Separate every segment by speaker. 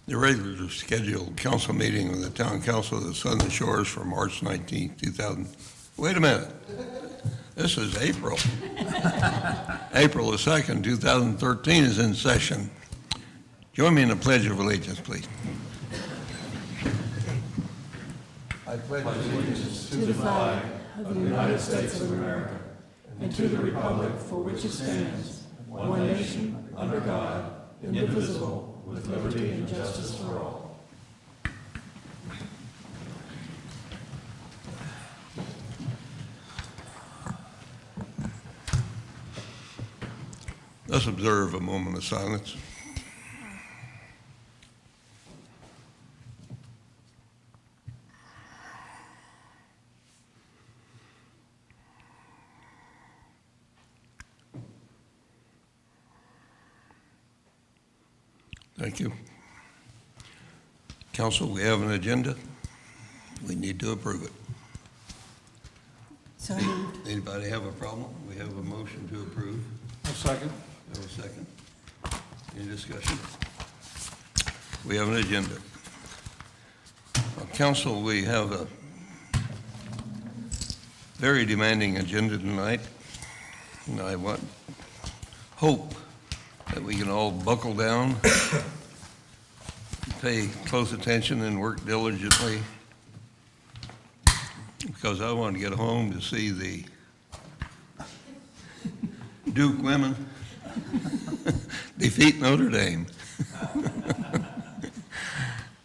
Speaker 1: The regular scheduled council meeting of the Town Council of the Southern Shores for March 19th, 2000. Wait a minute. This is April. April the 2nd, 2013 is in session. Join me in the Pledge of Allegiance, please. I pledge allegiance
Speaker 2: to the flag of the United States of America and to the republic for which it stands, one nation, under God, indivisible, with liberty and justice for all.
Speaker 1: Let's observe a moment of silence. Thank you. Council, we have an agenda. We need to approve it.
Speaker 2: So moved.
Speaker 1: Anybody have a problem? We have a motion to approve.
Speaker 3: A second.
Speaker 1: We have a second. Any discussion? We have an agenda. Council, we have a very demanding agenda tonight, and I hope that we can all buckle down, pay close attention, and work diligently, because I want to get home to see the Duke women defeat Notre Dame.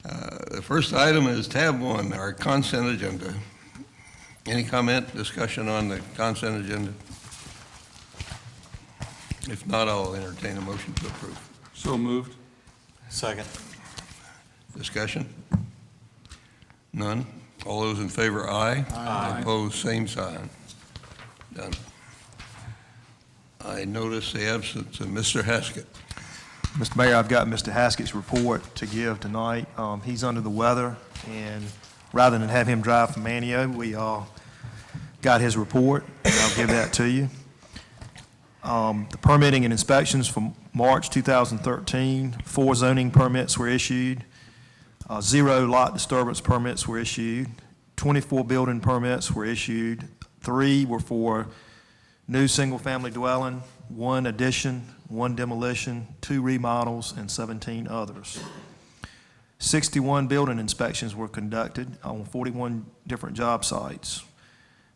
Speaker 1: The first item is tab 1, our consent agenda. Any comment, discussion on the consent agenda? If not, I'll entertain a motion to approve.
Speaker 3: So moved.
Speaker 4: Second.
Speaker 1: Discussion? None? All those in favor, aye.
Speaker 3: Aye.
Speaker 1: Opposed, same sign. Done. I notice the absence of Mr. Haskett.
Speaker 5: Mr. Mayor, I've got Mr. Haskett's report to give tonight. He's under the weather, and rather than have him drive from Manio, we got his report, and I'll give that to you. The permitting and inspections from March 2013, 4 zoning permits were issued, 0 lot disturbance permits were issued, 24 building permits were issued, 3 were for new single-family dwelling, 1 addition, 1 demolition, 2 remodels, and 17 others. 61 building inspections were conducted on 41 different job sites.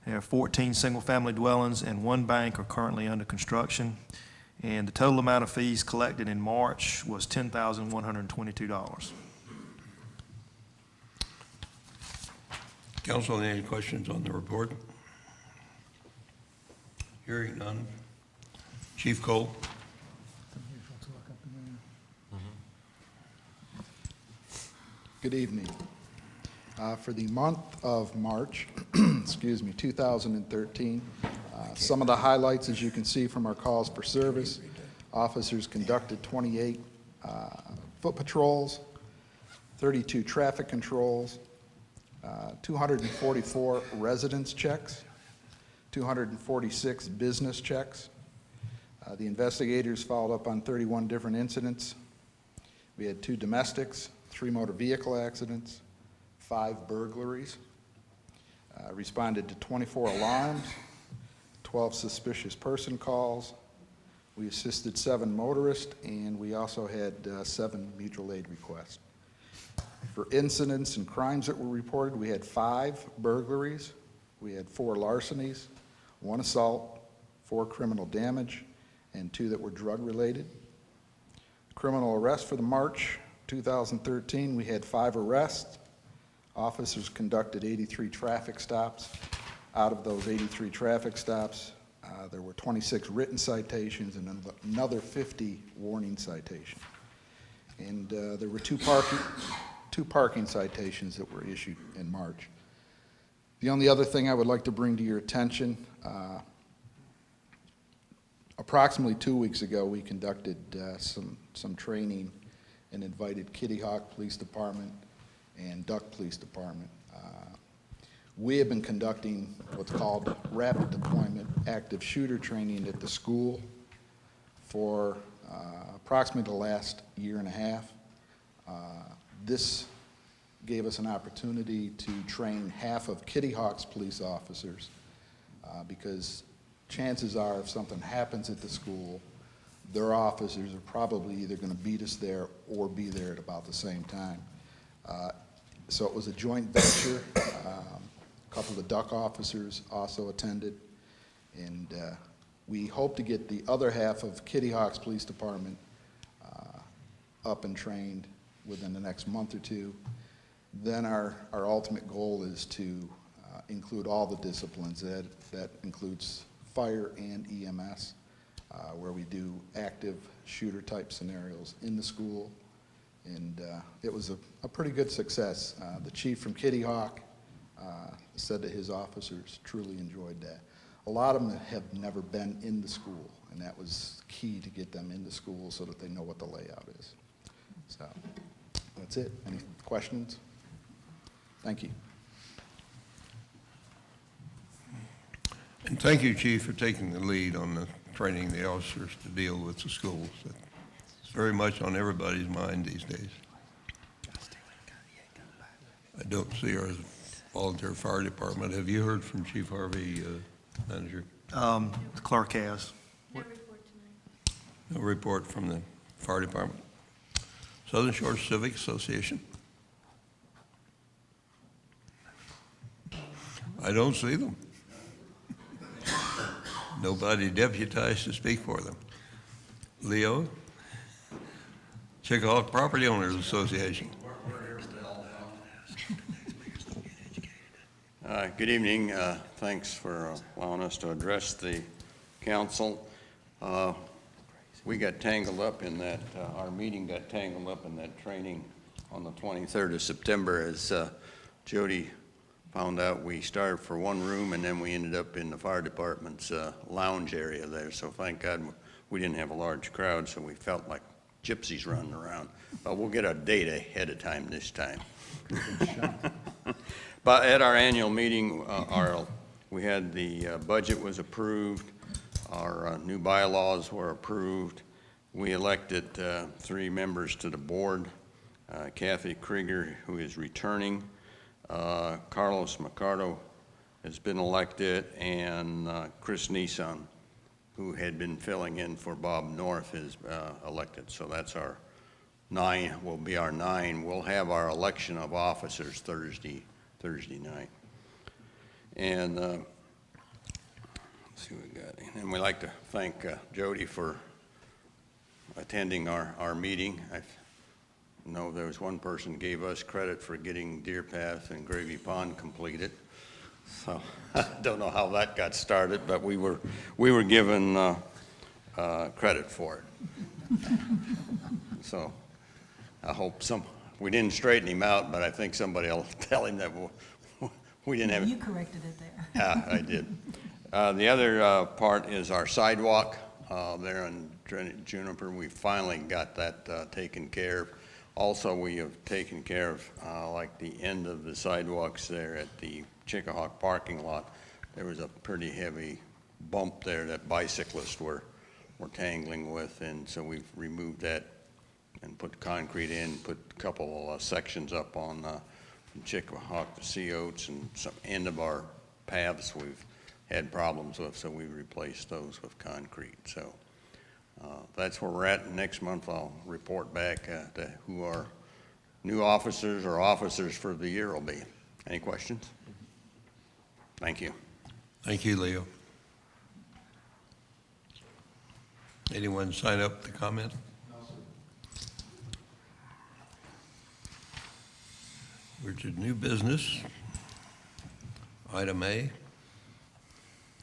Speaker 5: There are 14 single-family dwellings and 1 bank are currently under construction, and the total amount of fees collected in March was $10,122.
Speaker 1: Council, any questions on the report? Hearing none. Chief Cole.
Speaker 6: Good evening. For the month of March, excuse me, 2013, some of the highlights, as you can see from our calls for service, officers conducted 28 foot patrols, 32 traffic controls, 244 residence checks, 246 business checks. The investigators followed up on 31 different incidents. We had 2 domestics, 3 motor vehicle accidents, 5 burglaries, responded to 24 alarms, 12 suspicious person calls. We assisted 7 motorists, and we also had 7 mutual aid requests. For incidents and crimes that were reported, we had 5 burglaries, we had 4 larcenies, 1 assault, 4 criminal damage, and 2 that were drug-related. Criminal arrests for the March 2013, we had 5 arrests. Officers conducted 83 traffic stops. Out of those 83 traffic stops, there were 26 written citations and another 50 warning citations. And there were 2 parking citations that were issued in March. The only other thing I would like to bring to your attention, approximately 2 weeks ago, we conducted some training and invited Kitty Hawk Police Department and Duck Police Department. We have been conducting what's called rapid deployment active shooter training at the school for approximately the last year and a half. This gave us an opportunity to train half of Kitty Hawk's police officers because chances are if something happens at the school, their officers are probably either going to beat us there or be there at about the same time. So it was a joint venture. A couple of Duck officers also attended, and we hope to get the other half of Kitty Hawk's Police Department up and trained within the next month or two. Then our ultimate goal is to include all the disciplines. That includes fire and EMS, where we do active shooter type scenarios in the school. And it was a pretty good success. The chief from Kitty Hawk said that his officers truly enjoyed that. A lot of them have never been in the school, and that was key to get them into school so that they know what the layout is. So that's it. Any questions? Thank you.
Speaker 1: And thank you, Chief, for taking the lead on the training the officers to deal with the schools. It's very much on everybody's mind these days. I don't see our volunteer fire department. Have you heard from Chief Harvey, Manager?
Speaker 5: The clerk has.
Speaker 3: No report tonight.
Speaker 1: No report from the fire department. Southern Shores Civic Association? I don't see them. Nobody deputized to speak for them. Leo? Chickahawk Property Owners Association.
Speaker 4: Good evening. Thanks for allowing us to address the council. We got tangled up in that, our meeting got tangled up in that training on the 23rd of September as Jody found out. We started for one room and then we ended up in the fire department's lounge area there. So thank God we didn't have a large crowd, so we felt like gypsies running around. But we'll get a date ahead of time this time. But at our annual meeting, we had the budget was approved, our new bylaws were approved. We elected 3 members to the board, Kathy Krieger, who is returning, Carlos Macardo has been elected, and Chris Nissan, who had been filling in for Bob North, is elected. So that's our 9, will be our 9. We'll have our election of officers Thursday night. And let's see what we got. And we'd like to thank Jody for attending our meeting. I know there was one person who gave us credit for getting Deer Path and Gravy Pond completed. So I don't know how that got started, but we were given credit for it. So I hope we didn't straighten him out, but I think somebody will tell him that we didn't have.
Speaker 3: You corrected it there.
Speaker 4: Yeah, I did. The other part is our sidewalk there in Juniper. We finally got that taken care of. Also, we have taken care of like the end of the sidewalks there at the Chickahawk parking lot. There was a pretty heavy bump there that bicyclists were tangling with, and so we've removed that and put concrete in, put a couple sections up on from Chickahawk to Sea Oats, and some end of our paths we've had problems with, so we replaced those with concrete. So that's where we're at. Next month I'll report back to who our new officers or officers for the year will be. Any questions? Thank you.
Speaker 1: Thank you, Leo. Anyone sign up to comment? We're to new business. Item A,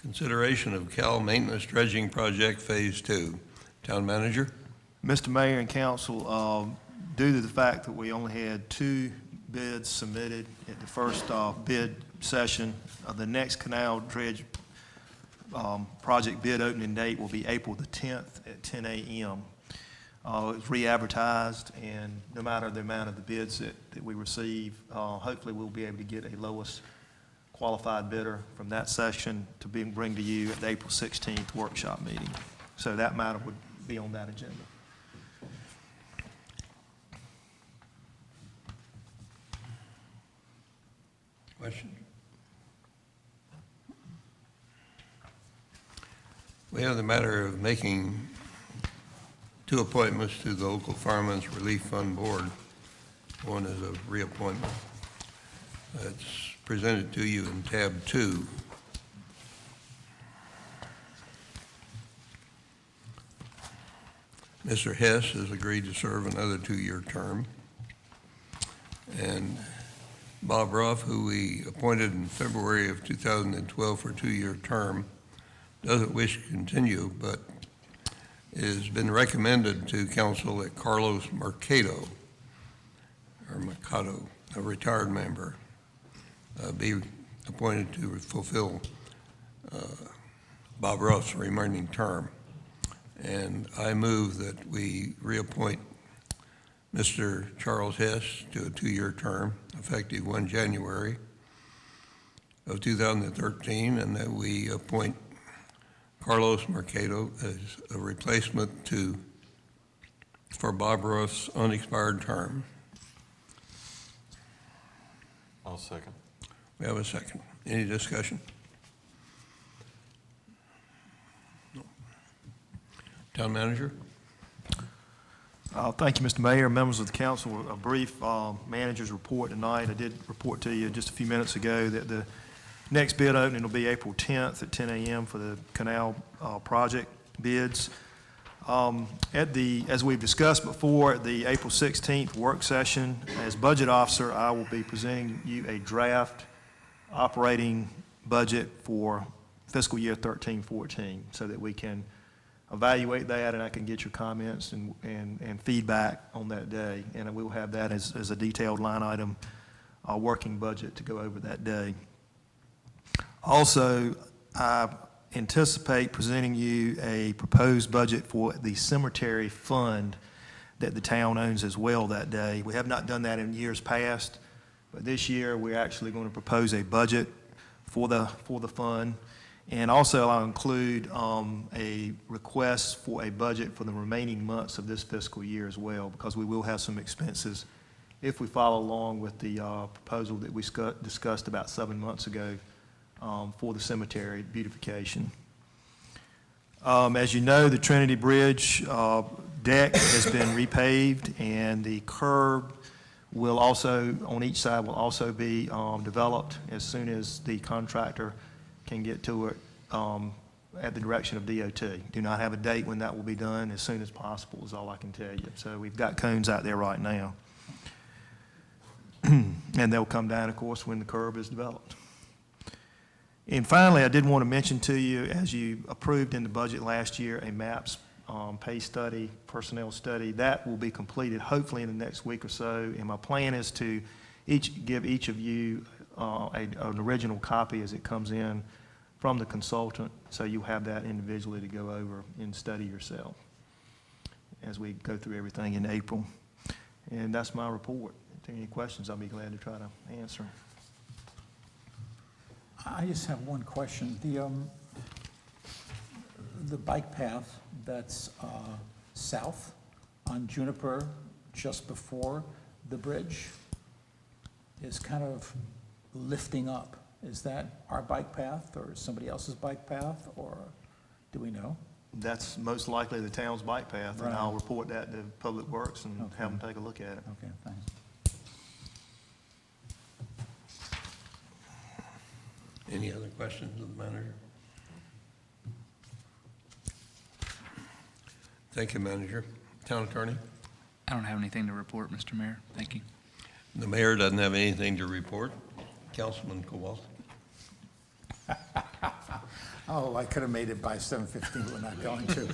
Speaker 1: consideration of Cal Maintenance Dredging Project Phase 2. Town Manager?
Speaker 5: Mr. Mayor and Council, due to the fact that we only had 2 bids submitted at the first bid session, the next canal dredge project bid opening date will be April the 10th at 10 a.m. It's re-advertised, and no matter the amount of the bids that we receive, hopefully we'll be able to get a lowest qualified bidder from that session to bring to you at the April 16th workshop meeting. So that matter would be on that agenda.
Speaker 1: Questions? We have the matter of making 2 appointments to the Local Firemen's Relief Fund Board. One is a reappointment. It's presented to you in tab 2. Mr. Hess has agreed to serve another 2-year term. And Bob Ruff, who we appointed in February of 2012 for a 2-year term, doesn't wish to continue, but has been recommended to council that Carlos Mercado, a retired member, be appointed to fulfill Bob Ruff's remaining term. And I move that we reappoint Mr. Charles Hess to a 2-year term, effective 1 January of 2013, and that we appoint Carlos Mercado as a replacement for Bob Ruff's unexpired term.
Speaker 7: I'll second.
Speaker 1: We have a second. Any discussion? No. Town manager?
Speaker 5: Thank you, Mr. Mayor, members of the council. A brief manager's report tonight. I did report to you just a few minutes ago that the next bid opening will be April 10th at 10 a.m. for the canal project bids. As we've discussed before, at the April 16th work session, as budget officer, I will be presenting you a draft operating budget for fiscal year 13-14 so that we can evaluate that and I can get your comments and feedback on that day. And we will have that as a detailed line item working budget to go over that day. Also, I anticipate presenting you a proposed budget for the cemetery fund that the town owns as well that day. We have not done that in years past, but this year we're actually going to propose a budget for the fund. And also I'll include a request for a budget for the remaining months of this fiscal year as well, because we will have some expenses if we follow along with the proposal that we discussed about 7 months ago for the cemetery beautification. As you know, the Trinity Bridge deck has been repaved, and the curb will also, on each side, will also be developed as soon as the contractor can get to it at the direction of DOT. Do not have a date when that will be done. As soon as possible is all I can tell you. So we've got cones out there right now. And they'll come down, of course, when the curb is developed. And finally, I did want to mention to you, as you approved in the budget last year, a MAPS pay study, personnel study. That will be completed hopefully in the next week or so. And my plan is to give each of you an original copy as it comes in from the consultant, so you have that individually to go over and study yourself as we go through everything in April. And that's my report. If there are any questions, I'll be glad to try to answer.
Speaker 2: I just have one question. The bike path that's south on Juniper, just before the bridge, is kind of lifting up. Is that our bike path or somebody else's bike path, or do we know?
Speaker 5: That's most likely the town's bike path, and
Speaker 2: Right.
Speaker 5: I'll report that to Public Works and
Speaker 2: Okay.
Speaker 5: have them take a look at it.
Speaker 2: Okay, thanks.
Speaker 1: Any other questions of the manager? Thank you, manager. Town attorney?
Speaker 8: I don't have anything to report, Mr. Mayor. Thank you.
Speaker 1: The mayor doesn't have anything to report. Councilman Kowalski?
Speaker 2: Oh, I could have made it by 7:15, but we're not going to.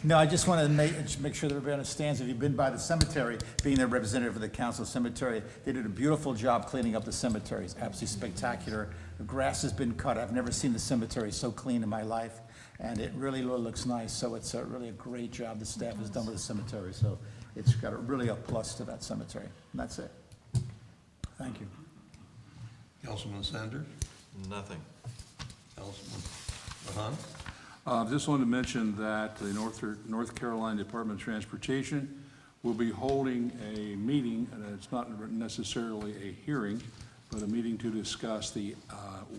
Speaker 2: No, I just want to make sure that everybody understands, if you've been by the cemetery, being the representative of the council cemetery, they did a beautiful job cleaning up the cemetery. It's absolutely spectacular. The grass has been cut. I've never seen the cemetery so clean in my life, and it really looks nice. So it's really a great job the staff has done with the cemetery. So it's got really a plus to that cemetery. And that's it. Thank you.
Speaker 1: Councilman Sanders?
Speaker 7: Nothing.
Speaker 1: Councilman Mahan?
Speaker 9: Just wanted to mention that the North Carolina Department of Transportation we'll be holding a meeting, and it's not necessarily a hearing, but a meeting to discuss the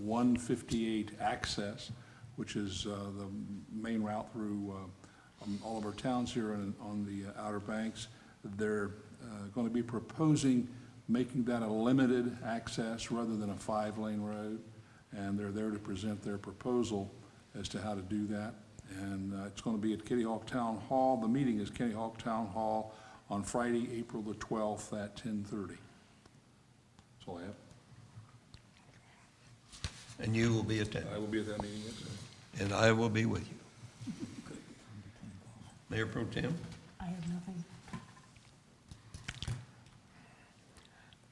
Speaker 9: 158 access, which is the main route through all of our towns here on the Outer Banks. They're going to be proposing making that a limited access rather than a 5-lane road, and they're there to present their proposal as to how to do that. And it's going to be at Kitty Hawk Town Hall. The meeting is Kitty Hawk Town Hall on Friday, April the 12th at 10:30. That's all I have.
Speaker 1: And you will be attending,
Speaker 9: I will be at that meeting, yes, sir.
Speaker 1: and I will be with you. Mayor Pro Tem?
Speaker 3: I have nothing.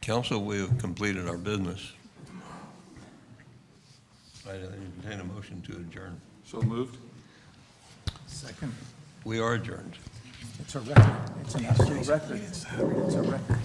Speaker 1: Council, we have completed our business. I entertain a motion to adjourn.
Speaker 9: So moved.
Speaker 2: Second.
Speaker 1: We are adjourned.
Speaker 2: It's a record. It's an absolute record. It's a record.